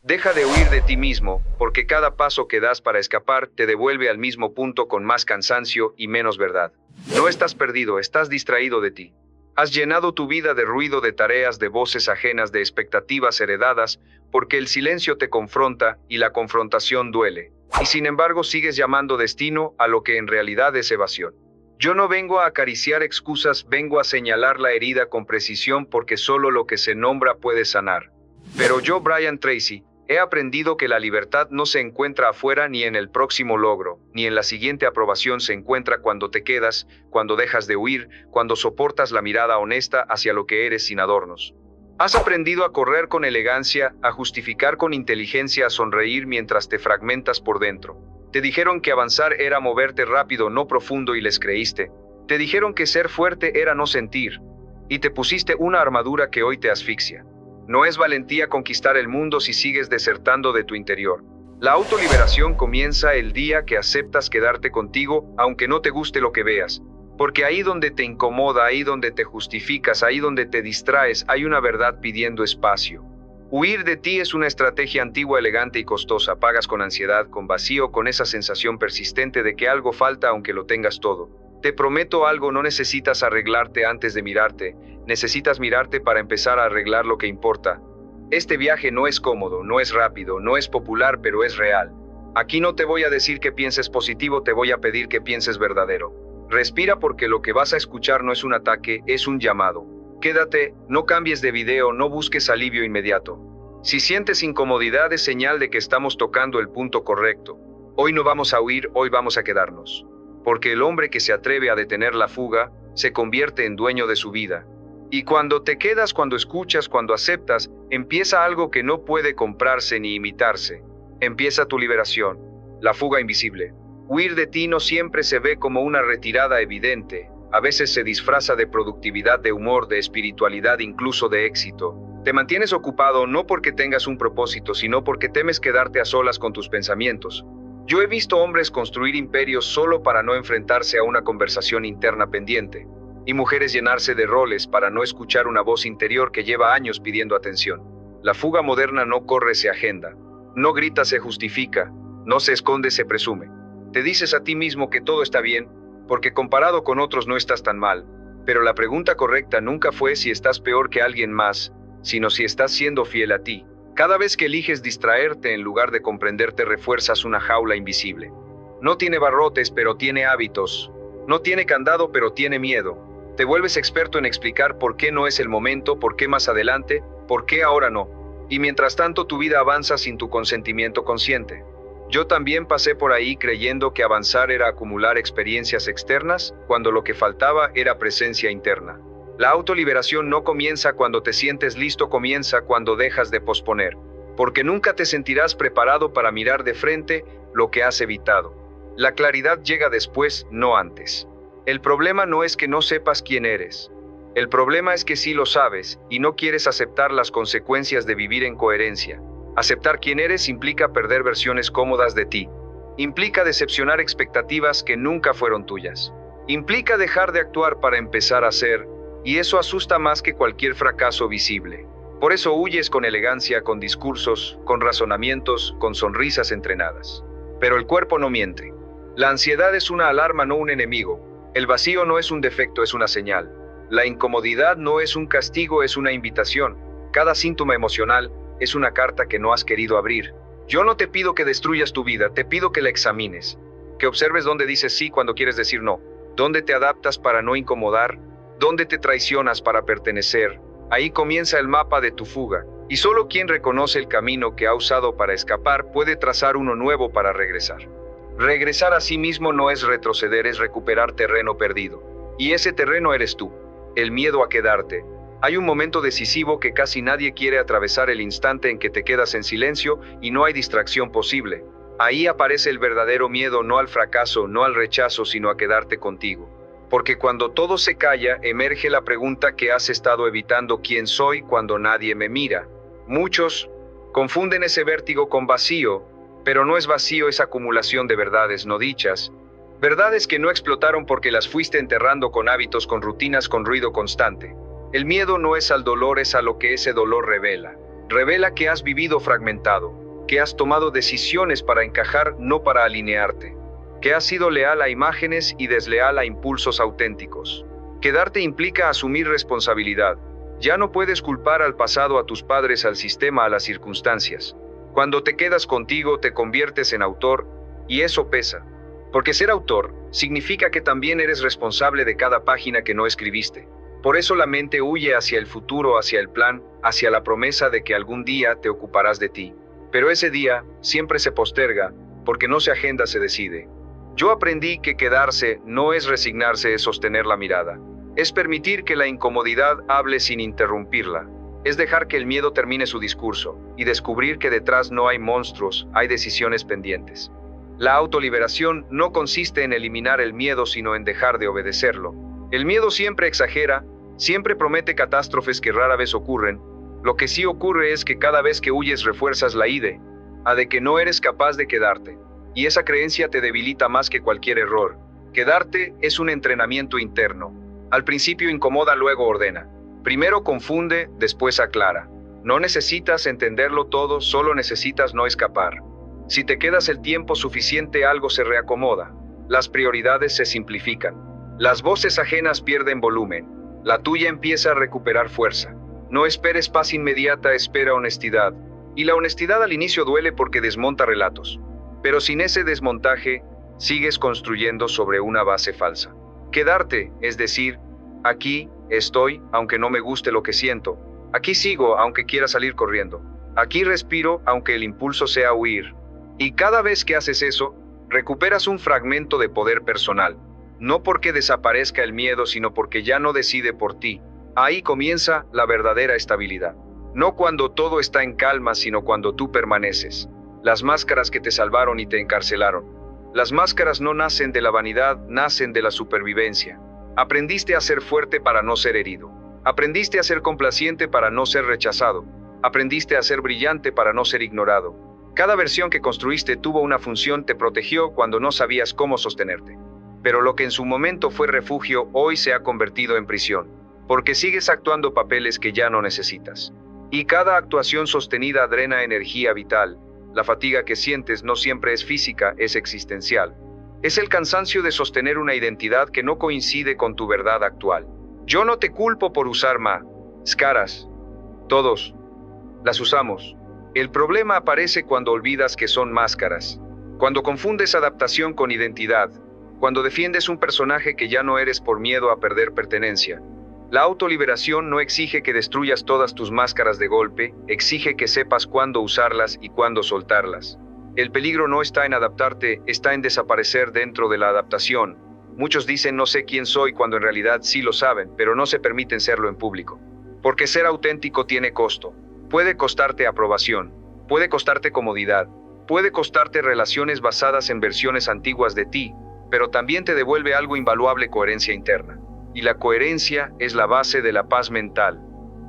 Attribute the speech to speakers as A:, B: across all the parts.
A: Deja de huir de ti mismo, porque cada paso que das para escapar te devuelve al mismo punto con más cansancio y menos verdad. No estás perdido, estás distraído de ti. Has llenado tu vida de ruido, de tareas, de voces ajenas, de expectativas heredadas, porque el silencio te confronta y la confrontación duele. Y sin embargo sigues llamando destino a lo que en realidad es evasión. Yo no vengo a acariciar excusas, vengo a señalar la herida con precisión porque solo lo que se nombra puede sanar. Pero yo, Brian Tracy, he aprendido que la libertad no se encuentra afuera ni en el próximo logro, ni en la siguiente aprobación. Se encuentra cuando te quedas, cuando dejas de huir, cuando soportas la mirada honesta hacia lo que eres sin adornos. Has aprendido a correr con elegancia, a justificar con inteligencia, a sonreír mientras te fragmentas por dentro. Te dijeron que avanzar era moverte rápido, no profundo, y les creíste. Te dijeron que ser fuerte era no sentir, y te pusiste una armadura que hoy te asfixia. No es valentía conquistar el mundo si sigues desertando de tu interior. La autoliberación comienza el día que aceptas quedarte contigo, aunque no te guste lo que veas. Porque ahí donde te incomoda, ahí donde te justificas, ahí donde te distraes, hay una verdad pidiendo espacio. Huir de ti es una estrategia antigua, elegante y costosa. Pagas con ansiedad, con vacío, con esa sensación persistente de que algo falta aunque lo tengas todo. Te prometo algo, no necesitas arreglarte antes de mirarte, necesitas mirarte para empezar a arreglar lo que importa. Este viaje no es cómodo, no es rápido, no es popular, pero es real. Aquí no te voy a decir que pienses positivo, te voy a pedir que pienses verdadero. Respira porque lo que vas a escuchar no es un ataque, es un llamado. Quédate, no cambies de video, no busques alivio inmediato. Si sientes incomodidad es señal de que estamos tocando el punto correcto. Hoy no vamos a huir, hoy vamos a quedarnos. Porque el hombre que se atreve a detener la fuga, se convierte en dueño de su vida. Y cuando te quedas, cuando escuchas, cuando aceptas, empieza algo que no puede comprarse ni imitarse. Empieza tu liberación, la fuga invisible. Huir de ti no siempre se ve como una retirada evidente. A veces se disfraza de productividad, de humor, de espiritualidad, incluso de éxito. Te mantienes ocupado no porque tengas un propósito, sino porque temes quedarte a solas con tus pensamientos. Yo he visto hombres construir imperios solo para no enfrentarse a una conversación interna pendiente, y mujeres llenarse de roles para no escuchar una voz interior que lleva años pidiendo atención. La fuga moderna no corre, se agenda. No grita, se justifica. No se esconde, se presume. Te dices a ti mismo que todo está bien, porque comparado con otros no estás tan mal. Pero la pregunta correcta nunca fue si estás peor que alguien más, sino si estás siendo fiel a ti. Cada vez que eliges distraerte en lugar de comprenderte, refuerzas una jaula invisible. No tiene barrotes, pero tiene hábitos. No tiene candado, pero tiene miedo. Te vuelves experto en explicar por qué no es el momento, por qué más adelante, por qué ahora no. Y mientras tanto tu vida avanza sin tu consentimiento consciente. Yo también pasé por ahí creyendo que avanzar era acumular experiencias externas, cuando lo que faltaba era presencia interna. La autoliberación no comienza cuando te sientes listo, comienza cuando dejas de posponer. Porque nunca te sentirás preparado para mirar de frente lo que has evitado. La claridad llega después, no antes. El problema no es que no sepas quién eres. El problema es que sí lo sabes y no quieres aceptar las consecuencias de vivir en coherencia. Aceptar quién eres implica perder versiones cómodas de ti. Implica decepcionar expectativas que nunca fueron tuyas. Implica dejar de actuar para empezar a ser. Y eso asusta más que cualquier fracaso visible. Por eso huyes con elegancia, con discursos, con razonamientos, con sonrisas entrenadas. Pero el cuerpo no miente. La ansiedad es una alarma, no un enemigo. El vacío no es un defecto, es una señal. La incomodidad no es un castigo, es una invitación. Cada síntoma emocional es una carta que no has querido abrir. Yo no te pido que destruyas tu vida, te pido que la examines. Que observes dónde dices sí cuando quieres decir no. Dónde te adaptas para no incomodar. Dónde te traicionas para pertenecer. Ahí comienza el mapa de tu fuga. Y solo quien reconoce el camino que ha usado para escapar puede trazar uno nuevo para regresar. Regresar a sí mismo no es retroceder, es recuperar terreno perdido. Y ese terreno eres tú. El miedo a quedarte. Hay un momento decisivo que casi nadie quiere atravesar, el instante en que te quedas en silencio y no hay distracción posible. Ahí aparece el verdadero miedo, no al fracaso, no al rechazo, sino a quedarte contigo. Porque cuando todo se calla, emerge la pregunta que has estado evitando: ¿quién soy cuando nadie me mira? Muchos confunden ese vértigo con vacío, pero no es vacío, es acumulación de verdades no dichas. Verdades que no explotaron porque las fuiste enterrando con hábitos, con rutinas, con ruido constante. El miedo no es al dolor, es a lo que ese dolor revela. Revela que has vivido fragmentado, que has tomado decisiones para encajar, no para alinearte, que has sido leal a imágenes y desleal a impulsos auténticos. Quedarte implica asumir responsabilidad. Ya no puedes culpar al pasado, a tus padres, al sistema, a las circunstancias. Cuando te quedas contigo, te conviertes en autor, y eso pesa. Porque ser autor significa que también eres responsable de cada página que no escribiste. Por eso la mente huye hacia el futuro, hacia el plan, hacia la promesa de que algún día te ocuparás de ti. Pero ese día siempre se posterga, porque no se agenda, se decide. Yo aprendí que quedarse no es resignarse, es sostener la mirada. Es permitir que la incomodidad hable sin interrumpirla. Es dejar que el miedo termine su discurso y descubrir que detrás no hay monstruos, hay decisiones pendientes. La autoliberación no consiste en eliminar el miedo, sino en dejar de obedecerlo. El miedo siempre exagera, siempre promete catástrofes que rara vez ocurren. Lo que sí ocurre es que cada vez que huyes refuerzas la idea de que no eres capaz de quedarte. Y esa creencia te debilita más que cualquier error. Quedarte es un entrenamiento interno. Al principio incomoda, luego ordena. Primero confunde, después aclara. No necesitas entenderlo todo, solo necesitas no escapar. Si te quedas el tiempo suficiente, algo se reacomoda. Las prioridades se simplifican. Las voces ajenas pierden volumen. La tuya empieza a recuperar fuerza. No esperes paz inmediata, espera honestidad. Y la honestidad al inicio duele porque desmonta relatos. Pero sin ese desmontaje, sigues construyendo sobre una base falsa. Quedarte, es decir, aquí estoy, aunque no me guste lo que siento. Aquí sigo, aunque quiera salir corriendo. Aquí respiro, aunque el impulso sea huir. Y cada vez que haces eso, recuperas un fragmento de poder personal. No porque desaparezca el miedo, sino porque ya no decide por ti. Ahí comienza la verdadera estabilidad. No cuando todo está en calma, sino cuando tú permaneces. Las máscaras que te salvaron y te encarcelaron. Las máscaras no nacen de la vanidad, nacen de la supervivencia. Aprendiste a ser fuerte para no ser herido. Aprendiste a ser complaciente para no ser rechazado. Aprendiste a ser brillante para no ser ignorado. Cada versión que construiste tuvo una función, te protegió cuando no sabías cómo sostenerte. Pero lo que en su momento fue refugio, hoy se ha convertido en prisión. Porque sigues actuando papeles que ya no necesitas. Y cada actuación sostenida drena energía vital. La fatiga que sientes no siempre es física, es existencial. Es el cansancio de sostener una identidad que no coincide con tu verdad actual. Yo no te culpo por usar máscaras. Todos las usamos. El problema aparece cuando olvidas que son máscaras. Cuando confundes adaptación con identidad. Cuando defiendes un personaje que ya no eres por miedo a perder pertenencia. La autoliberación no exige que destruyas todas tus máscaras de golpe, exige que sepas cuándo usarlas y cuándo soltarlas. El peligro no está en adaptarte, está en desaparecer dentro de la adaptación. Muchos dicen no sé quién soy cuando en realidad sí lo saben, pero no se permiten serlo en público. Porque ser auténtico tiene costo. Puede costarte aprobación, puede costarte comodidad, puede costarte relaciones basadas en versiones antiguas de ti, pero también te devuelve algo invaluable: coherencia interna. Y la coherencia es la base de la paz mental.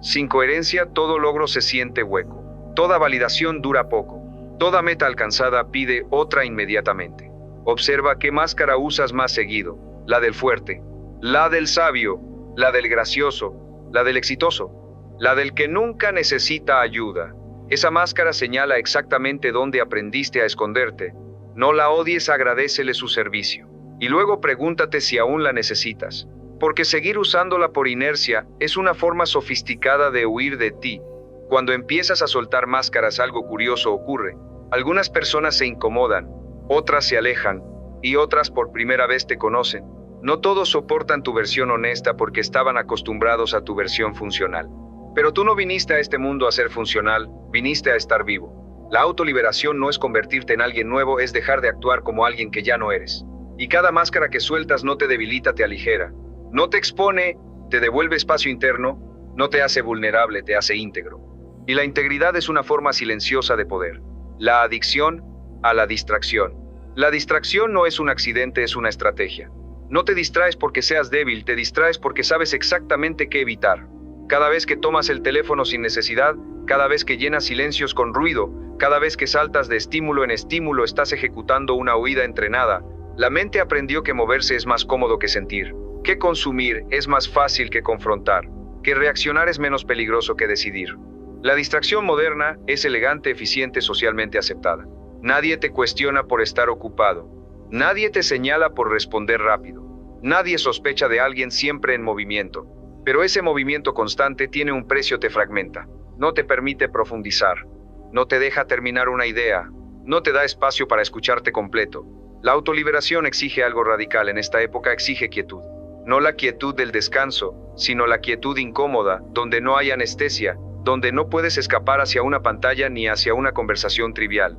A: Sin coherencia, todo logro se siente hueco. Toda validación dura poco. Toda meta alcanzada pide otra inmediatamente. Observa qué máscara usas más seguido. La del fuerte, la del sabio, la del gracioso, la del exitoso, la del que nunca necesita ayuda. Esa máscara señala exactamente dónde aprendiste a esconderte. No la odies, agradécele su servicio. Y luego pregúntate si aún la necesitas. Porque seguir usándola por inercia es una forma sofisticada de huir de ti. Cuando empiezas a soltar máscaras, algo curioso ocurre. Algunas personas se incomodan, otras se alejan, y otras por primera vez te conocen. No todos soportan tu versión honesta porque estaban acostumbrados a tu versión funcional. Pero tú no viniste a este mundo a ser funcional, viniste a estar vivo. La autoliberación no es convertirte en alguien nuevo, es dejar de actuar como alguien que ya no eres. Y cada máscara que sueltas no te debilita, te aligera. No te expone, te devuelve espacio interno, no te hace vulnerable, te hace íntegro. Y la integridad es una forma silenciosa de poder. La adicción a la distracción. La distracción no es un accidente, es una estrategia. No te distraes porque seas débil, te distraes porque sabes exactamente qué evitar. Cada vez que tomas el teléfono sin necesidad, cada vez que llenas silencios con ruido, cada vez que saltas de estímulo en estímulo, estás ejecutando una huida entrenada. La mente aprendió que moverse es más cómodo que sentir. Que consumir es más fácil que confrontar, que reaccionar es menos peligroso que decidir. La distracción moderna es elegante, eficiente, socialmente aceptada. Nadie te cuestiona por estar ocupado. Nadie te señala por responder rápido. Nadie sospecha de alguien siempre en movimiento. Pero ese movimiento constante tiene un precio, te fragmenta. No te permite profundizar. No te deja terminar una idea. No te da espacio para escucharte completo. La autoliberación exige algo radical en esta época, exige quietud. No la quietud del descanso, sino la quietud incómoda, donde no hay anestesia, donde no puedes escapar hacia una pantalla ni hacia una conversación trivial.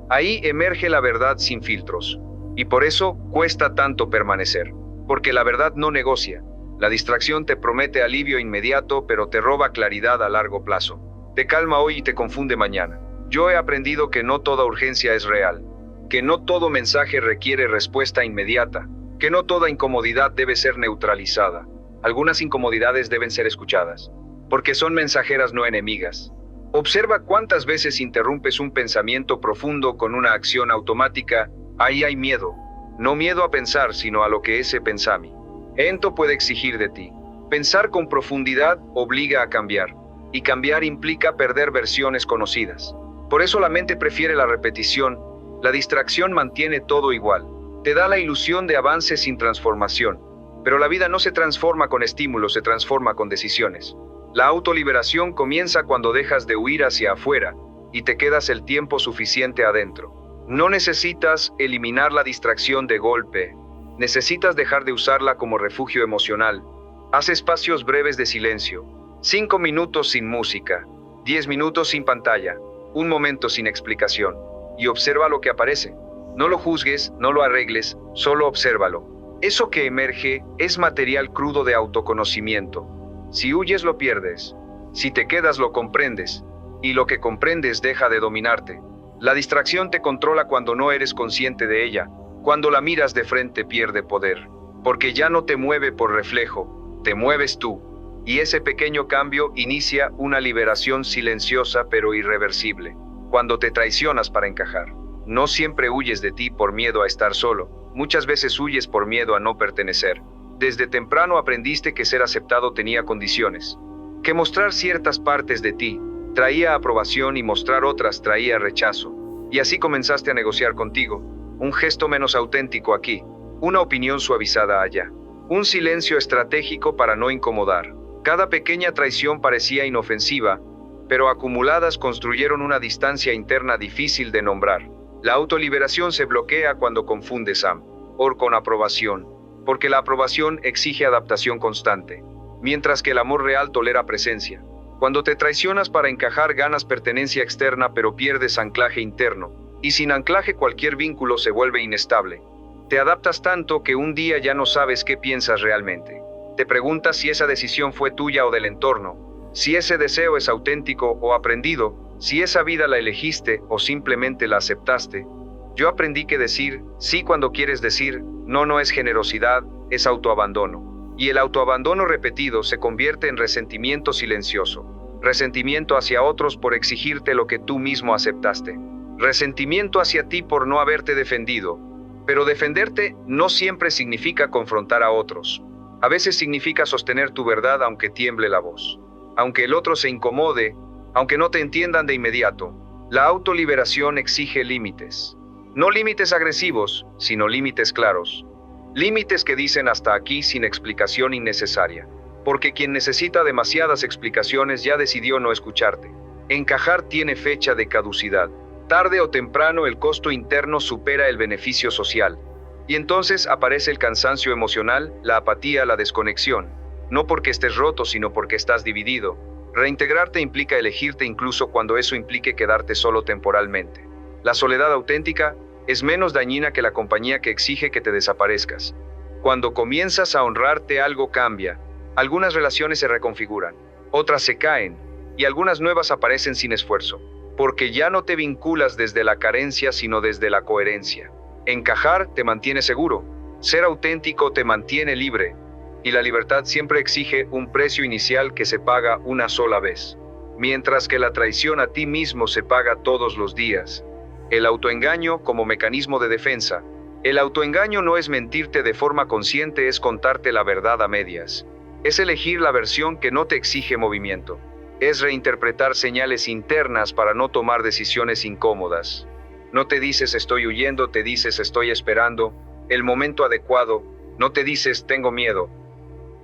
A: Ahí emerge la verdad sin filtros. Y por eso cuesta tanto permanecer. Porque la verdad no negocia. La distracción te promete alivio inmediato, pero te roba claridad a largo plazo. Te calma hoy y te confunde mañana. Yo he aprendido que no toda urgencia es real. Que no todo mensaje requiere respuesta inmediata. Que no toda incomodidad debe ser neutralizada. Algunas incomodidades deben ser escuchadas. Porque son mensajeras, no enemigas. Observa cuántas veces interrumpes un pensamiento profundo con una acción automática. Ahí hay miedo. No miedo a pensar, sino a lo que ese pensamiento puede exigir de ti. Pensar con profundidad obliga a cambiar. Y cambiar implica perder versiones conocidas. Por eso la mente prefiere la repetición. La distracción mantiene todo igual. Te da la ilusión de avance sin transformación. Pero la vida no se transforma con estímulos, se transforma con decisiones. La autoliberación comienza cuando dejas de huir hacia afuera y te quedas el tiempo suficiente adentro. No necesitas eliminar la distracción de golpe. Necesitas dejar de usarla como refugio emocional. Haz espacios breves de silencio. 5 minutos sin música. 10 minutos sin pantalla. 1 momento sin explicación. Y observa lo que aparece. No lo juzgues, no lo arregles, solo obsérvalo. Eso que emerge es material crudo de autoconocimiento. Si huyes lo pierdes. Si te quedas lo comprendes. Y lo que comprendes deja de dominarte. La distracción te controla cuando no eres consciente de ella. Cuando la miras de frente pierde poder. Porque ya no te mueve por reflejo, te mueves tú. Y ese pequeño cambio inicia una liberación silenciosa pero irreversible. Cuando te traicionas para encajar. No siempre huyes de ti por miedo a estar solo. Muchas veces huyes por miedo a no pertenecer. Desde temprano aprendiste que ser aceptado tenía condiciones. Que mostrar ciertas partes de ti traía aprobación y mostrar otras traía rechazo. Y así comenzaste a negociar contigo. Un gesto menos auténtico aquí. Una opinión suavizada allá. Un silencio estratégico para no incomodar. Cada pequeña traición parecía inofensiva, pero acumuladas construyeron una distancia interna difícil de nombrar. La autoliberación se bloquea cuando confundes amor con aprobación. Porque la aprobación exige adaptación constante, mientras que el amor real tolera presencia. Cuando te traicionas para encajar ganas pertenencia externa pero pierdes anclaje interno, y sin anclaje cualquier vínculo se vuelve inestable. Te adaptas tanto que un día ya no sabes qué piensas realmente. Te preguntas si esa decisión fue tuya o del entorno, si ese deseo es auténtico o aprendido, si esa vida la elegiste o simplemente la aceptaste. Yo aprendí que decir sí cuando quieres decir no es generosidad, es autoabandono. Y el autoabandono repetido se convierte en resentimiento silencioso. Resentimiento hacia otros por exigirte lo que tú mismo aceptaste. Resentimiento hacia ti por no haberte defendido. Pero defenderte no siempre significa confrontar a otros. A veces significa sostener tu verdad aunque tiemble la voz. Aunque el otro se incomode, aunque no te entiendan de inmediato. La autoliberación exige límites. No límites agresivos, sino límites claros. Límites que dicen hasta aquí sin explicación innecesaria. Porque quien necesita demasiadas explicaciones ya decidió no escucharte. Encajar tiene fecha de caducidad. Tarde o temprano el costo interno supera el beneficio social. Y entonces aparece el cansancio emocional, la apatía, la desconexión. No porque estés roto, sino porque estás dividido. Reintegrarte implica elegirte incluso cuando eso implique quedarte solo temporalmente. La soledad auténtica es menos dañina que la compañía que exige que te desaparezcas. Cuando comienzas a honrarte, algo cambia. Algunas relaciones se reconfiguran, otras se caen, y algunas nuevas aparecen sin esfuerzo. Porque ya no te vinculas desde la carencia, sino desde la coherencia. Encajar te mantiene seguro. Ser auténtico te mantiene libre. Y la libertad siempre exige un precio inicial que se paga una sola vez. Mientras que la traición a ti mismo se paga todos los días. El autoengaño como mecanismo de defensa. El autoengaño no es mentirte de forma consciente, es contarte la verdad a medias. Es elegir la versión que no te exige movimiento. Es reinterpretar señales internas para no tomar decisiones incómodas. No te dices estoy huyendo, te dices estoy esperando el momento adecuado. No te dices tengo miedo.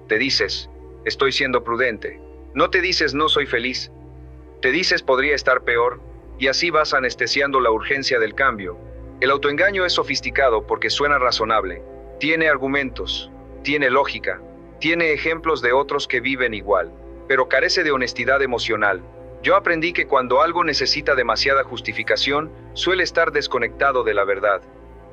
A: Te dices estoy siendo prudente. No te dices no soy feliz. Te dices podría estar peor, y así vas anestesiando la urgencia del cambio. El autoengaño es sofisticado porque suena razonable. Tiene argumentos, tiene lógica, tiene ejemplos de otros que viven igual, pero carece de honestidad emocional. Yo aprendí que cuando algo necesita demasiada justificación, suele estar desconectado de la verdad.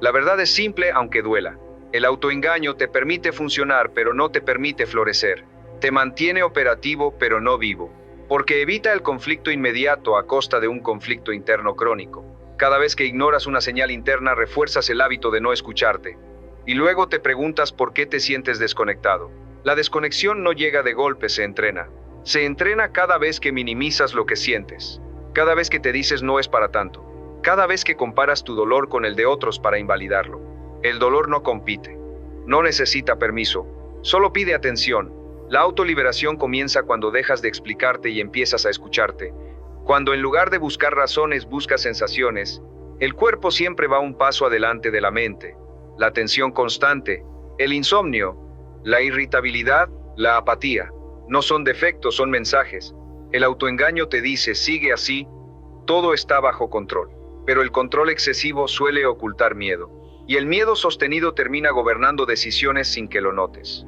A: La verdad es simple aunque duela. El autoengaño te permite funcionar, pero no te permite florecer. Te mantiene operativo, pero no vivo. Porque evita el conflicto inmediato a costa de un conflicto interno crónico. Cada vez que ignoras una señal interna, refuerzas el hábito de no escucharte. Y luego te preguntas por qué te sientes desconectado. La desconexión no llega de golpe, se entrena. Se entrena cada vez que minimizas lo que sientes. Cada vez que te dices no es para tanto. Cada vez que comparas tu dolor con el de otros para invalidarlo. El dolor no compite. No necesita permiso. Solo pide atención. La autoliberación comienza cuando dejas de explicarte y empiezas a escucharte. Cuando en lugar de buscar razones buscas sensaciones, el cuerpo siempre va un paso adelante de la mente. La tensión constante, el insomnio, la irritabilidad, la apatía. No son defectos, son mensajes. El autoengaño te dice, sigue así, todo está bajo control. Pero el control excesivo suele ocultar miedo. Y el miedo sostenido termina gobernando decisiones sin que lo notes.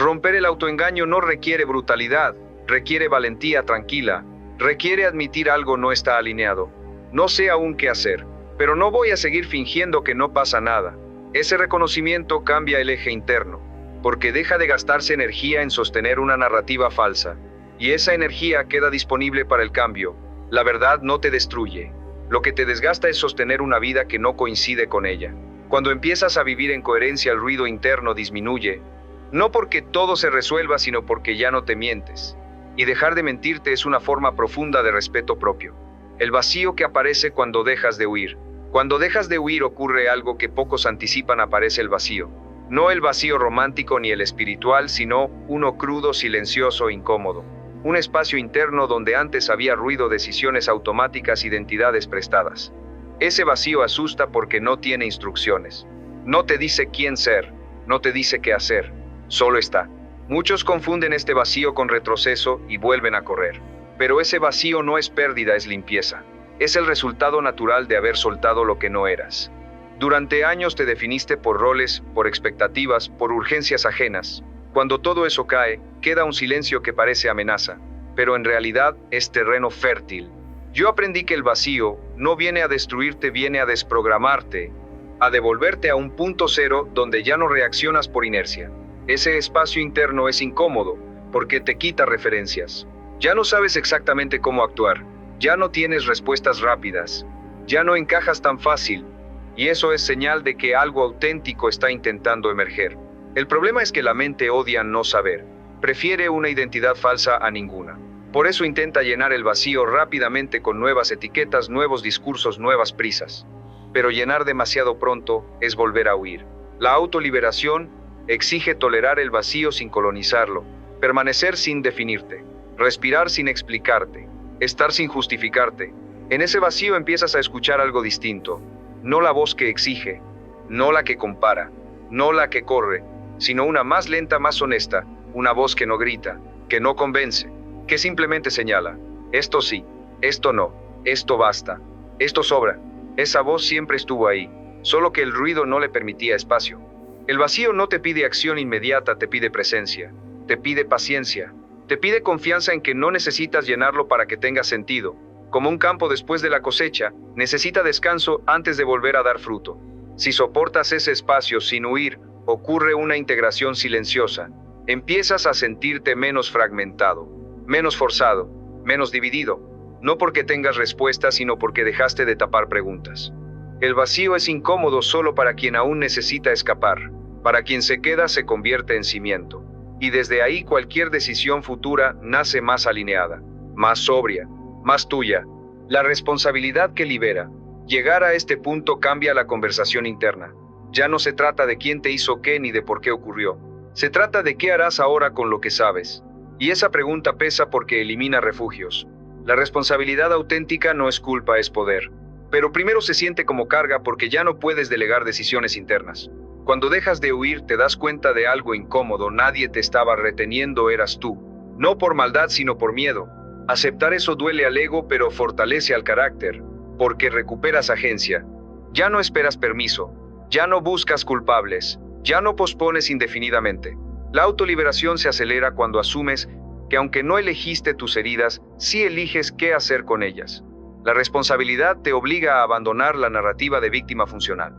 A: Romper el autoengaño no requiere brutalidad, requiere valentía tranquila, requiere admitir algo no está alineado. No sé aún qué hacer, pero no voy a seguir fingiendo que no pasa nada. Ese reconocimiento cambia el eje interno, porque deja de gastarse energía en sostener una narrativa falsa, y esa energía queda disponible para el cambio. La verdad no te destruye. Lo que te desgasta es sostener una vida que no coincide con ella. Cuando empiezas a vivir en coherencia, el ruido interno disminuye, no porque todo se resuelva, sino porque ya no te mientes. Y dejar de mentirte es una forma profunda de respeto propio. El vacío que aparece cuando dejas de huir. Cuando dejas de huir ocurre algo que pocos anticipan, aparece el vacío. No el vacío romántico ni el espiritual, sino uno crudo, silencioso, incómodo. Un espacio interno donde antes había ruido, decisiones automáticas, identidades prestadas. Ese vacío asusta porque no tiene instrucciones. No te dice quién ser, no te dice qué hacer. Solo está. Muchos confunden este vacío con retroceso y vuelven a correr. Pero ese vacío no es pérdida, es limpieza. Es el resultado natural de haber soltado lo que no eras. Durante años te definiste por roles, por expectativas, por urgencias ajenas. Cuando todo eso cae, queda un silencio que parece amenaza, pero en realidad es terreno fértil. Yo aprendí que el vacío no viene a destruirte, viene a desprogramarte, a devolverte a un punto cero donde ya no reaccionas por inercia. Ese espacio interno es incómodo, porque te quita referencias. Ya no sabes exactamente cómo actuar, ya no tienes respuestas rápidas, ya no encajas tan fácil, y eso es señal de que algo auténtico está intentando emerger. El problema es que la mente odia no saber, prefiere una identidad falsa a ninguna. Por eso intenta llenar el vacío rápidamente con nuevas etiquetas, nuevos discursos, nuevas prisas. Pero llenar demasiado pronto es volver a huir. La autoliberación exige tolerar el vacío sin colonizarlo, permanecer sin definirte, respirar sin explicarte, estar sin justificarte. En ese vacío empiezas a escuchar algo distinto, no la voz que exige, no la que compara, no la que corre, sino una más lenta, más honesta, una voz que no grita, que no convence, que simplemente señala, esto sí, esto no, esto basta, esto sobra. Esa voz siempre estuvo ahí, solo que el ruido no le permitía espacio. El vacío no te pide acción inmediata, te pide presencia, te pide paciencia, te pide confianza en que no necesitas llenarlo para que tenga sentido. Como un campo después de la cosecha, necesita descanso antes de volver a dar fruto. Si soportas ese espacio sin huir, ocurre una integración silenciosa. Empiezas a sentirte menos fragmentado, menos forzado, menos dividido, no porque tengas respuestas, sino porque dejaste de tapar preguntas. El vacío es incómodo solo para quien aún necesita escapar. Para quien se queda se convierte en cimiento. Y desde ahí cualquier decisión futura nace más alineada, más sobria, más tuya. La responsabilidad que libera. Llegar a este punto cambia la conversación interna. Ya no se trata de quién te hizo qué ni de por qué ocurrió. Se trata de qué harás ahora con lo que sabes. Y esa pregunta pesa porque elimina refugios. La responsabilidad auténtica no es culpa, es poder. Pero primero se siente como carga porque ya no puedes delegar decisiones internas. Cuando dejas de huir te das cuenta de algo incómodo, nadie te estaba reteniendo, eras tú. No por maldad sino por miedo. Aceptar eso duele al ego pero fortalece al carácter, porque recuperas agencia. Ya no esperas permiso, ya no buscas culpables, ya no pospones indefinidamente. La autoliberación se acelera cuando asumes que aunque no elegiste tus heridas, sí eliges qué hacer con ellas. La responsabilidad te obliga a abandonar la narrativa de víctima funcional.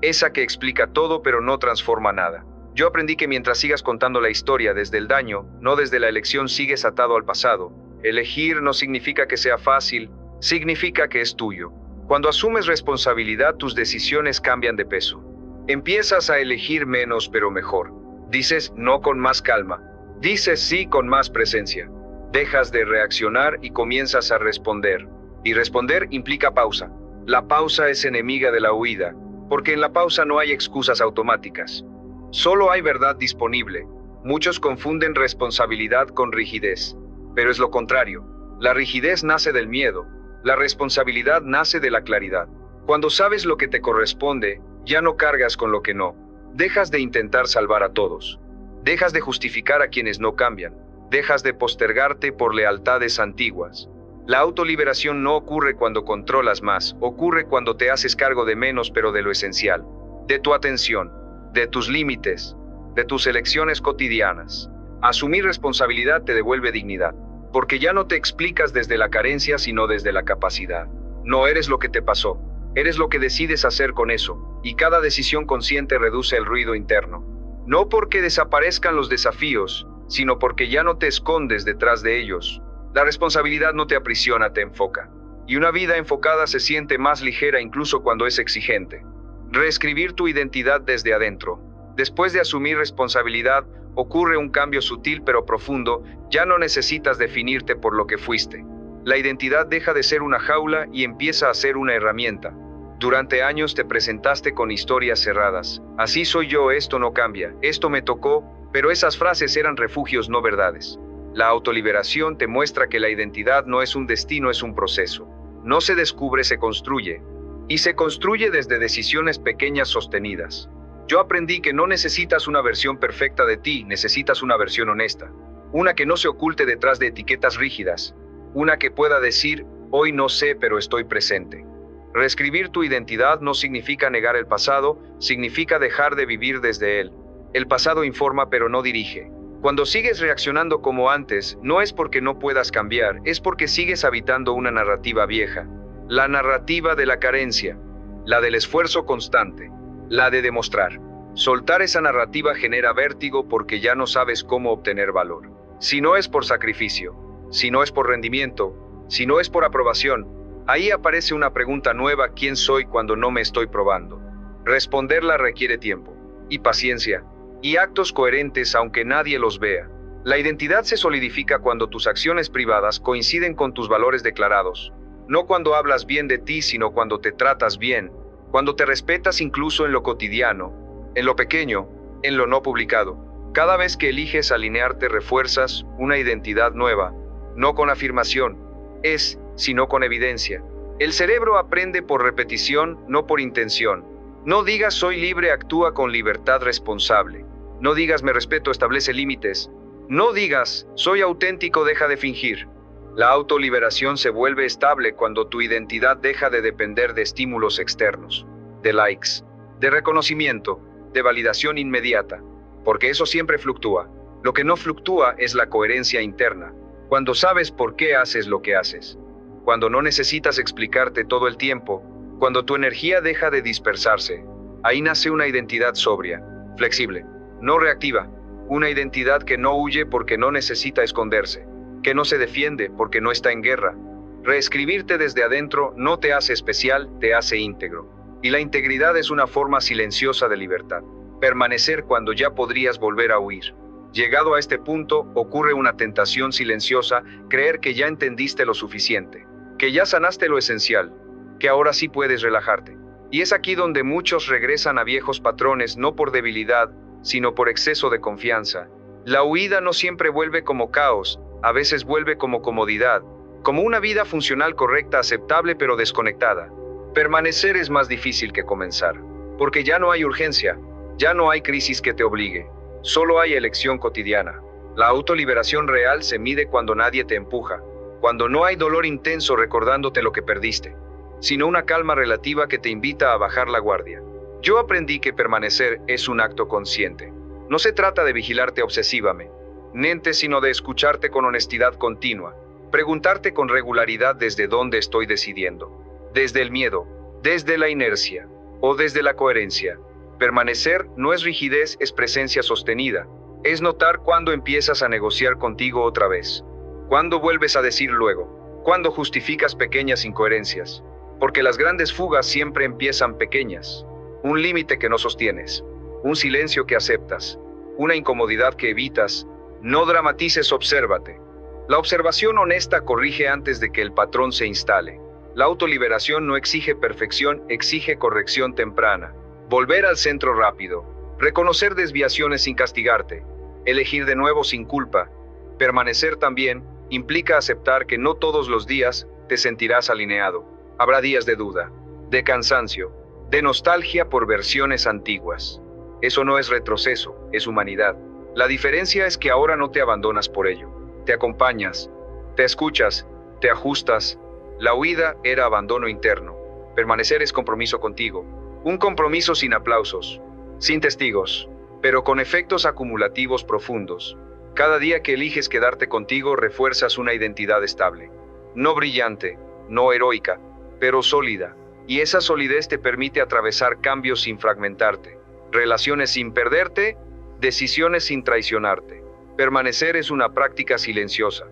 A: Esa que explica todo pero no transforma nada. Yo aprendí que mientras sigas contando la historia desde el daño, no desde la elección, sigues atado al pasado. Elegir no significa que sea fácil, significa que es tuyo. Cuando asumes responsabilidad, tus decisiones cambian de peso. Empiezas a elegir menos pero mejor. Dices no con más calma. Dices sí con más presencia. Dejas de reaccionar y comienzas a responder. Y responder implica pausa. La pausa es enemiga de la huida, porque en la pausa no hay excusas automáticas. Solo hay verdad disponible. Muchos confunden responsabilidad con rigidez, pero es lo contrario. La rigidez nace del miedo, la responsabilidad nace de la claridad. Cuando sabes lo que te corresponde, ya no cargas con lo que no. Dejas de intentar salvar a todos. Dejas de justificar a quienes no cambian. Dejas de postergarte por lealtades antiguas. La autoliberación no ocurre cuando controlas más, ocurre cuando te haces cargo de menos pero de lo esencial, de tu atención, de tus límites, de tus elecciones cotidianas. Asumir responsabilidad te devuelve dignidad, porque ya no te explicas desde la carencia sino desde la capacidad. No eres lo que te pasó, eres lo que decides hacer con eso, y cada decisión consciente reduce el ruido interno. No porque desaparezcan los desafíos, sino porque ya no te escondes detrás de ellos. La responsabilidad no te aprisiona, te enfoca. Y una vida enfocada se siente más ligera incluso cuando es exigente. Reescribir tu identidad desde adentro. Después de asumir responsabilidad, ocurre un cambio sutil pero profundo. Ya no necesitas definirte por lo que fuiste. La identidad deja de ser una jaula y empieza a ser una herramienta. Durante años te presentaste con historias cerradas. Así soy yo, esto no cambia, esto me tocó, pero esas frases eran refugios, no verdades. La autoliberación te muestra que la identidad no es un destino, es un proceso. No se descubre, se construye. Y se construye desde decisiones pequeñas sostenidas. Yo aprendí que no necesitas una versión perfecta de ti, necesitas una versión honesta. Una que no se oculte detrás de etiquetas rígidas. Una que pueda decir, hoy no sé, pero estoy presente. Reescribir tu identidad no significa negar el pasado, significa dejar de vivir desde él. El pasado informa pero no dirige. Cuando sigues reaccionando como antes, no es porque no puedas cambiar, es porque sigues habitando una narrativa vieja. La narrativa de la carencia, la del esfuerzo constante, la de demostrar. Soltar esa narrativa genera vértigo porque ya no sabes cómo obtener valor. Si no es por sacrificio, si no es por rendimiento, si no es por aprobación, ahí aparece una pregunta nueva: ¿quién soy cuando no me estoy probando? Responderla requiere tiempo, y paciencia, y actos coherentes aunque nadie los vea. La identidad se solidifica cuando tus acciones privadas coinciden con tus valores declarados. No cuando hablas bien de ti, sino cuando te tratas bien, cuando te respetas incluso en lo cotidiano, en lo pequeño, en lo no publicado. Cada vez que eliges alinearte refuerzas una identidad nueva, no con afirmación, sino con evidencia. El cerebro aprende por repetición, no por intención. No digas soy libre, actúa con libertad responsable. No digas me respeto, establece límites. No digas soy auténtico, deja de fingir. La autoliberación se vuelve estable cuando tu identidad deja de depender de estímulos externos, de likes, de reconocimiento, de validación inmediata, porque eso siempre fluctúa. Lo que no fluctúa es la coherencia interna, cuando sabes por qué haces lo que haces, cuando no necesitas explicarte todo el tiempo, cuando tu energía deja de dispersarse. Ahí nace una identidad sobria, flexible, no reactiva, una identidad que no huye porque no necesita esconderse, que no se defiende porque no está en guerra. Reescribirte desde adentro no te hace especial, te hace íntegro. Y la integridad es una forma silenciosa de libertad. Permanecer cuando ya podrías volver a huir. Llegado a este punto, ocurre una tentación silenciosa, creer que ya entendiste lo suficiente, que ya sanaste lo esencial, que ahora sí puedes relajarte. Y es aquí donde muchos regresan a viejos patrones, no por debilidad, sino por exceso de confianza. La huida no siempre vuelve como caos, a veces vuelve como comodidad, como una vida funcional correcta, aceptable pero desconectada. Permanecer es más difícil que comenzar, porque ya no hay urgencia, ya no hay crisis que te obligue, solo hay elección cotidiana. La autoliberación real se mide cuando nadie te empuja, cuando no hay dolor intenso recordándote lo que perdiste, sino una calma relativa que te invita a bajar la guardia. Yo aprendí que permanecer es un acto consciente. No se trata de vigilarte obsesivamente, sino de escucharte con honestidad continua, preguntarte con regularidad desde dónde estoy decidiendo, desde el miedo, desde la inercia o desde la coherencia. Permanecer no es rigidez, es presencia sostenida, es notar cuándo empiezas a negociar contigo otra vez, cuándo vuelves a decir luego, cuándo justificas pequeñas incoherencias, porque las grandes fugas siempre empiezan pequeñas. Un límite que no sostienes, un silencio que aceptas, una incomodidad que evitas. No dramatices, obsérvate. La observación honesta corrige antes de que el patrón se instale. La autoliberación no exige perfección, exige corrección temprana. Volver al centro rápido, reconocer desviaciones sin castigarte, elegir de nuevo sin culpa. Permanecer también implica aceptar que no todos los días te sentirás alineado. Habrá días de duda, de cansancio, de nostalgia por versiones antiguas. Eso no es retroceso, es humanidad. La diferencia es que ahora no te abandonas por ello. Te acompañas, te escuchas, te ajustas. La huida era abandono interno. Permanecer es compromiso contigo. Un compromiso sin aplausos, sin testigos, pero con efectos acumulativos profundos. Cada día que eliges quedarte contigo refuerzas una identidad estable. No brillante, no heroica, pero sólida. Y esa solidez te permite atravesar cambios sin fragmentarte, relaciones sin perderte, decisiones sin traicionarte. Permanecer es una práctica silenciosa.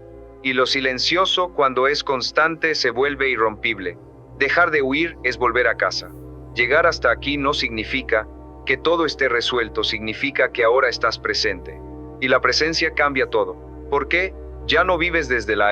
A: Y lo silencioso, cuando es constante, se vuelve irrompible. Dejar de huir es volver a casa. Llegar hasta aquí no significa que todo esté resuelto, significa que ahora estás presente. Y la presencia cambia todo. ¿Por qué? Ya no vives desde la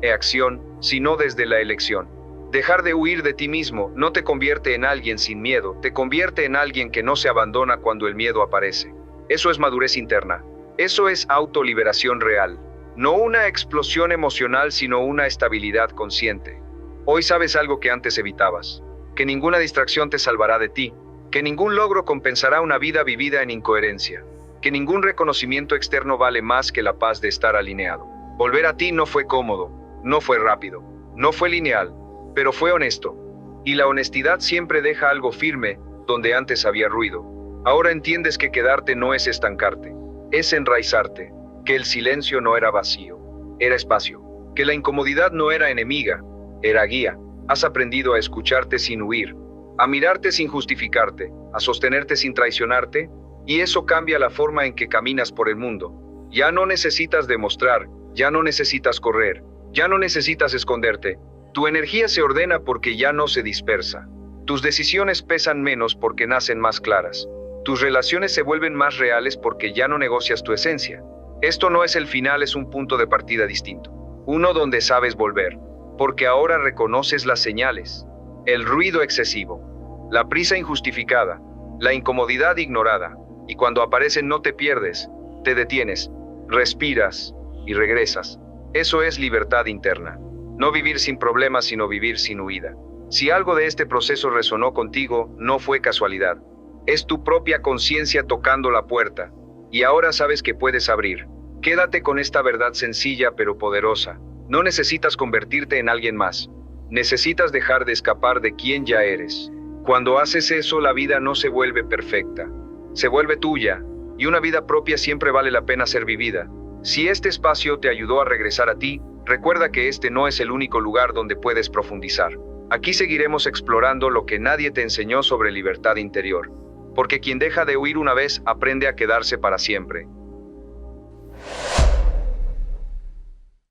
A: reacción, sino desde la elección. Dejar de huir de ti mismo no te convierte en alguien sin miedo, te convierte en alguien que no se abandona cuando el miedo aparece. Eso es madurez interna. Eso es autoliberación real. No una explosión emocional, sino una estabilidad consciente. Hoy sabes algo que antes evitabas. Que ninguna distracción te salvará de ti. Que ningún logro compensará una vida vivida en incoherencia. Que ningún reconocimiento externo vale más que la paz de estar alineado. Volver a ti no fue cómodo, no fue rápido, no fue lineal, pero fue honesto. Y la honestidad siempre deja algo firme donde antes había ruido. Ahora entiendes que quedarte no es estancarte, es enraizarte, que el silencio no era vacío, era espacio, que la incomodidad no era enemiga, era guía. Has aprendido a escucharte sin huir, a mirarte sin justificarte, a sostenerte sin traicionarte, y eso cambia la forma en que caminas por el mundo. Ya no necesitas demostrar, ya no necesitas correr, ya no necesitas esconderte. Tu energía se ordena porque ya no se dispersa. Tus decisiones pesan menos porque nacen más claras. Tus relaciones se vuelven más reales porque ya no negocias tu esencia. Esto no es el final, es un punto de partida distinto. Uno donde sabes volver, porque ahora reconoces las señales. El ruido excesivo, la prisa injustificada, la incomodidad ignorada. Y cuando aparecen no te pierdes, te detienes, respiras y regresas. Eso es libertad interna. No vivir sin problemas, sino vivir sin huida. Si algo de este proceso resonó contigo, no fue casualidad. Es tu propia conciencia tocando la puerta. Y ahora sabes que puedes abrir. Quédate con esta verdad sencilla pero poderosa. No necesitas convertirte en alguien más. Necesitas dejar de escapar de quien ya eres. Cuando haces eso, la vida no se vuelve perfecta. Se vuelve tuya. Y una vida propia siempre vale la pena ser vivida. Si este espacio te ayudó a regresar a ti, recuerda que este no es el único lugar donde puedes profundizar. Aquí seguiremos explorando lo que nadie te enseñó sobre libertad interior. Porque quien deja de huir una vez, aprende a quedarse para siempre.